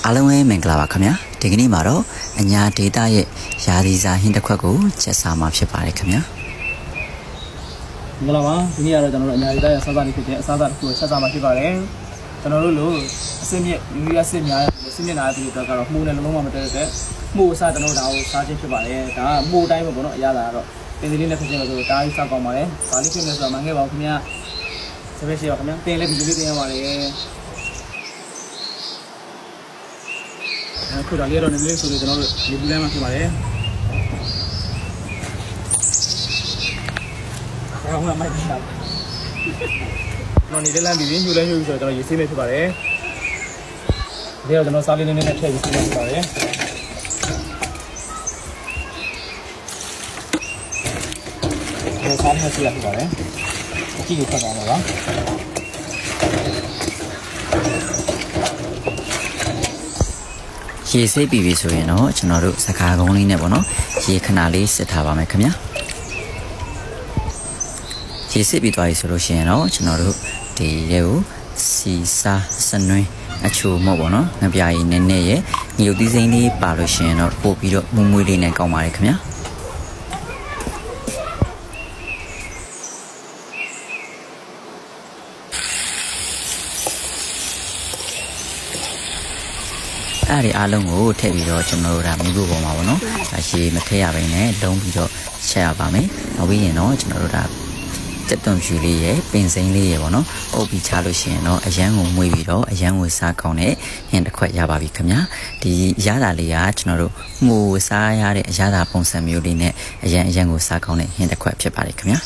အားလုံးပဲမင်္ဂလာပါခင်ဗျာဒီကနေ့မှာတော့အညာဒေတာရဲ့ယာဒီစာဟင်းတစ်ခွက်ကိုချက်စားမှာဖြစ်ပါတယ်ခင်ဗျာမင်္ဂလာပါဒီနေ့ကတော့ကျွန်တော်တို့အညာဒေတာရဲ့စားစားလေးဖြစ်တဲ့အစားအစာတစ်ခုကိုချက်စားမှာဖြစ်ပါတယ်ကျွန်တော်တို့လိုအစစ်မြစ်ယူရီးယားစစ်များစစ်မြစ်နာတဲ့အတွက်ကတော့မှုနဲ့လုံးဝမတည့်တဲ့မှုအစားကျွန်တော်တို့ဒါကိုစားခြင်းဖြစ်ပါတယ်ဒါကမှုတိုင်းပဲပေါ့နော်အရသာကတော့တင်လေးနဲ့ဖြစ်ခြင်းလို့ဆိုတော့ဒါကြီးစားကောင်းပါတယ်ဒါလေးဖြစ်နေဆိုတော့မငဲပါဘူးခင်ဗျာစပယ်ရှိပါခင်ဗျာတင်လေးဒီလိုလေးတင်ရပါတယ်ခုဒါလေးတော့နည်းနည်းဆိုလို့ကျွန်တော်တို့ဒီပူလမ်းမှာဖြစ်ပါတယ်။ဒါကမှမိုက်တာ။ကျွန်တော်နေလမ်းပြီးညှို့လဲညှို့ပြီးဆိုတော့ကျွန်တော်ရေဆေးနေဖြစ်ပါတယ်။ဒီတော့ကျွန်တော်စားလေးနည်းနည်းနဲ့ထည့်ပြီးဆေးနေဖြစ်ပါတယ်။ဒီစားလေးနဲ့ဆေးရဖြစ်ပါတယ်။အကြည့်ကိုဖတ်သွားမှာပါ။ရေစိတ်ပြီဆိုရင်တော့ကျွန်တော်တို့စကားကုန်းလေးနဲ့ပေါ့နော်ရေခဏလေးစစ်ထားပါမယ်ခင်ဗျာရေစစ်ပြီးသွားပြီဆိုလို့ရှိရင်တော့ကျွန်တော်တို့ဒီရဲကိုစီစာစနွင်းအချို့မို့ပေါ့နော်ငပြာရည်နည်းနည်းရဲ့ညုတ်သီးစိမ်းလေးပါလို့ရှိရင်တော့ပို့ပြီးတော့မွမွေးလေးနဲ့ကောင်းပါတယ်ခင်ဗျာအဲ့ဒီအားလုံးကိုထည့်ပြီးတော့ကျွန်တော်တို့ဒါမိဖို့ပုံပါပေါ့နော်ဒါရှည်မထည့်ရဘဲနဲ့လုံးပြီးတော့ချက်ရပါမယ်နောက်ပြီးရင်တော့ကျွန်တော်တို့ဒါတက်သွန်ဖြူလေးရယ်ပင်စိမ်းလေးရယ်ပေါ့နော်အုပ်ပြီးချလို့ရှိရင်တော့အရန်ကိုမွေးပြီးတော့အရန်ကိုစားကောင်းတဲ့ဟင်းတစ်ခွက်ရပါပြီခင်ဗျာဒီရတာလေးကကျွန်တော်တို့မှုစားရတဲ့အရသာပုံစံမျိုးလေးနဲ့အရန်ကိုစားကောင်းတဲ့ဟင်းတစ်ခွက်ဖြစ်ပါတယ်ခင်ဗျာ